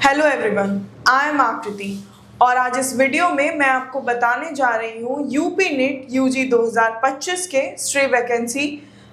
Hello everyone, I am आकृति और आज इस वीडियो में मैं आपको बताने जा रही हूँ यूपी नीट यूजी 2025 के स्ट्रे वैकेंसी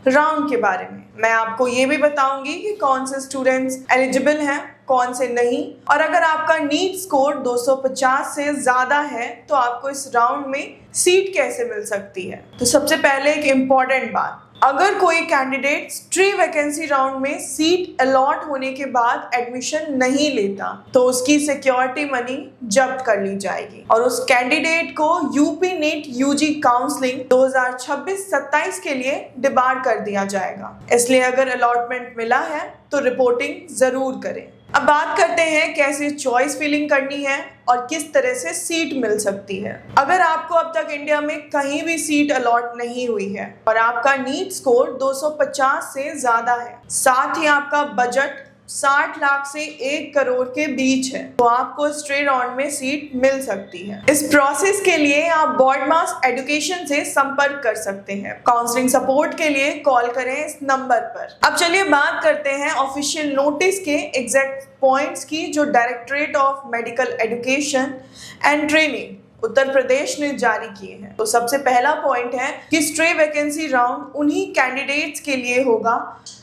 राउंड के बारे में। मैं आपको ये भी बताऊंगी कि कौन से स्टूडेंट्स एलिजिबल हैं, कौन से नहीं, और अगर आपका नीट स्कोर 250 से ज़्यादा है तो आपको इस राउंड में सीट कैसे मिल सकती है। तो सबसे पहले एक इम्पॉर्टेंट बात, अगर कोई कैंडिडेट स्ट्रे वैकेंसी राउंड में सीट अलॉट होने के बाद एडमिशन नहीं लेता तो उसकी सिक्योरिटी मनी जब्त कर ली जाएगी और उस कैंडिडेट को यूपी नीट यूजी काउंसलिंग 2026-27 के लिए डिबार कर दिया जाएगा। इसलिए अगर अलॉटमेंट मिला है तो रिपोर्टिंग जरूर करें। अब बात करते हैं कैसे चॉइस फिलिंग करनी है और किस तरह से सीट मिल सकती है। अगर आपको अब तक इंडिया में कहीं भी सीट अलॉट नहीं हुई है और आपका नीट स्कोर 250 से ज्यादा है, साथ ही आपका बजट 60 लाख से 1 करोड़ के बीच है, तो आपको स्ट्रे राउंड में सीट मिल सकती है। इस प्रोसेस के लिए आप बॉर्डमास एजुकेशन से संपर्क कर सकते हैं। काउंसलिंग सपोर्ट के लिए कॉल करें इस नंबर पर। अब चलिए बात करते हैं ऑफिशियल नोटिस के एग्जैक्ट पॉइंट्स की जो directorate of medical education and training Uttar Pradesh ने जारी किए हैं। तो सबसे पहला पॉइंट है कि स्ट्रे वैकेंसी राउंड उन्हीं कैंडिडेट्स के लिए होगा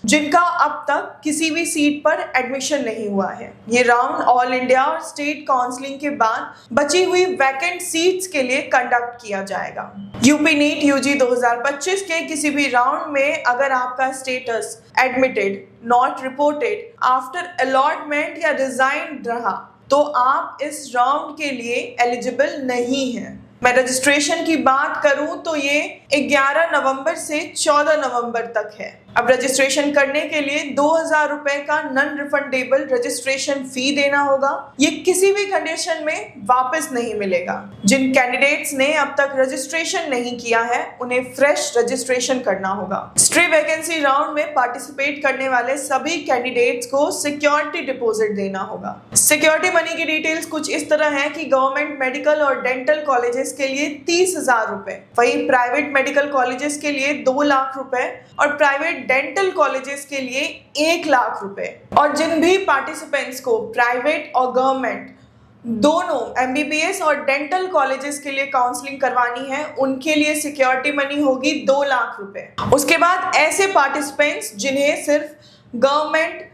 जिनका अब तक किसी भी सीट पर एडमिशन नहीं हुआ है। ये राउंड ऑल इंडिया और स्टेट काउंसलिंग के बाद बची हुई वैकेंट सीट्स के लिए कंडक्ट किया जाएगा। यूपी नीट यूजी 2025 के किसी भी राउंड में अगर आपका status admitted, not reported, after allotment या रिजाइन रहा तो आप इस राउंड के लिए एलिजिबल नहीं हैं। मैं रजिस्ट्रेशन की बात करूं तो ये 11 नवंबर से 14 नवंबर तक है। अब रजिस्ट्रेशन करने के लिए 2000 रुपए का नॉन रिफंडेबल रजिस्ट्रेशन फी देना होगा। ये किसी भी कंडीशन में वापस नहीं मिलेगा। जिन कैंडिडेट्स ने अब तक रजिस्ट्रेशन नहीं किया है उन्हें फ्रेश रजिस्ट्रेशन करना होगा। स्ट्रे वैकेंसी राउंड में पार्टिसिपेट करने वाले सभी कैंडिडेट्स को सिक्योरिटी डिपॉजिट देना होगा। सिक्योरिटी मनी की डिटेल्स कुछ इस तरह है कि गवर्नमेंट मेडिकल और डेंटल कॉलेजेस के लिए 30,000 रुपए, वही प्राइवेट मेडिकल कॉलेजेस के लिए 2 लाख रुपए और प्राइवेट डेंटल कॉलेजेस के लिए 1 लाख रुपए। और जिन भी पार्टिसिपेंट्स को प्राइवेट और गवर्नमेंट दोनों एमबीबीएस और डेंटल कॉलेजेस के लिए काउंसलिंग करवानी है उनके लिए सिक्योरिटी मनी होगी 2 लाख रुपए। उसके बाद ऐसे पार्टिसिपेंट्स जिन्हें सिर्फ गवर्नमेंट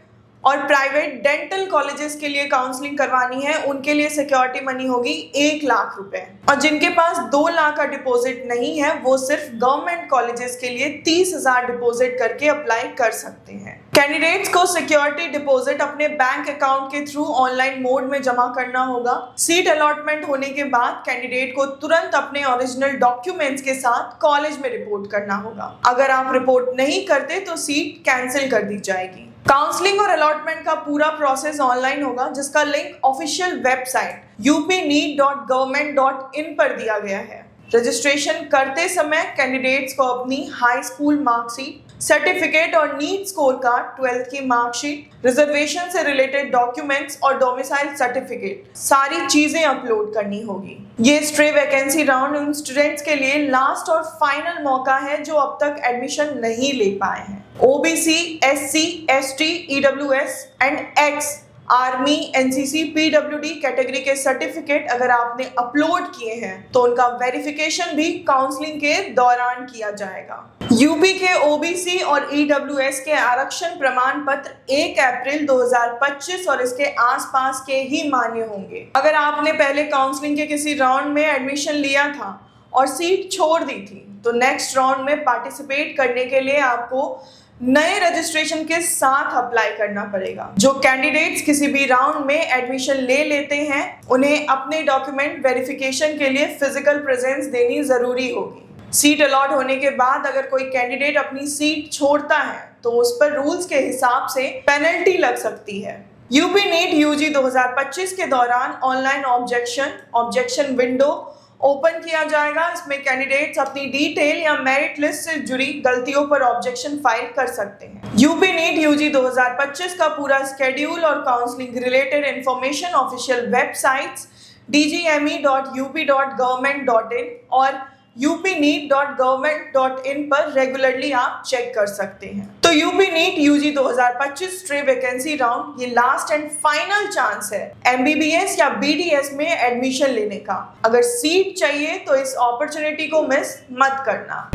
और प्राइवेट डेंटल कॉलेजेस के लिए काउंसलिंग करवानी है उनके लिए सिक्योरिटी मनी होगी 1 लाख रुपए। और जिनके पास 2 लाख का डिपॉजिट नहीं है वो सिर्फ गवर्नमेंट कॉलेजेस के लिए 30,000 डिपॉजिट करके अप्लाई कर सकते हैं। कैंडिडेट्स को सिक्योरिटी डिपॉजिट अपने बैंक अकाउंट के थ्रू ऑनलाइन मोड में जमा करना होगा। सीट अलॉटमेंट होने के बाद कैंडिडेट को तुरंत अपने ओरिजिनल डॉक्यूमेंट्स के साथ कॉलेज में रिपोर्ट करना होगा। अगर आप रिपोर्ट नहीं करते तो सीट कैंसिल कर दी जाएगी। काउंसलिंग और अलॉटमेंट का पूरा प्रोसेस ऑनलाइन होगा जिसका लिंक ऑफिशियल वेबसाइट upneet.government.in पर दिया गया है। रजिस्ट्रेशन करते समय कैंडिडेट्स को अपनी हाई स्कूल मार्कशीट, सर्टिफिकेट और नीट स्कोर कार्ड, 12th की मार्कशीट, रिजर्वेशन से रिलेटेड डॉक्यूमेंट्स और डोमिसाइल सर्टिफिकेट, सारी चीजें अपलोड करनी होगी। ये स्ट्रे वैकेंसी राउंड उन स्टूडेंट्स के लिए लास्ट और फाइनल मौका है जो अब तक एडमिशन नहीं ले पाए हैं। OBC, SC, ST, EWS and ex army, NCC, PWD category के सर्टिफिकेट अगर आपने अपलोड किए हैं तो उनका वेरिफिकेशन भी काउंसलिंग के दौरान किया जाएगा। यूपी के ओबीसी और ईडब्ल्यूएस के आरक्षण प्रमाण पत्र 1 अप्रैल 2025 और इसके आसपास के ही मान्य होंगे। अगर आपने पहले काउंसलिंग के किसी राउंड में एडमिशन लिया था और सीट छोड़ दी थी तो नेक्स्ट राउंड में पार्टिसिपेट करने के लिए आपको नए रजिस्ट्रेशन के साथ अप्लाई करना पड़ेगा। जो कैंडिडेट्स किसी भी राउंड में एडमिशन ले लेते हैं उन्हें अपने डॉक्यूमेंट वेरिफिकेशन के लिए फिजिकल प्रेजेंस देनी जरूरी होगी। सीट अलॉट होने के बाद अगर कोई कैंडिडेट अपनी सीट छोड़ता है तो उस पर रूल्स के हिसाब से पेनल्टी लग सकती है। यूपी नीट यूजी 2025 के दौरान ऑनलाइन ऑब्जेक्शन विंडो ओपन किया जाएगा। इसमें कैंडिडेट्स अपनी डिटेल या मेरिट लिस्ट से जुड़ी गलतियों पर ऑब्जेक्शन फाइल कर सकते हैं। यूपी नीट यूजी 2025 का पूरा स्केड्यूल और counselling related information official websites dgme.up.government.in और upneet.government.in पर रेगुलरली आप चेक कर सकते हैं। तो UP NEET UG 2025 stray vacancy round ये लास्ट एंड फाइनल चांस है एमबीबीएस या बीडीएस में एडमिशन लेने का। अगर सीट चाहिए तो इस अपॉर्चुनिटी को मिस मत करना।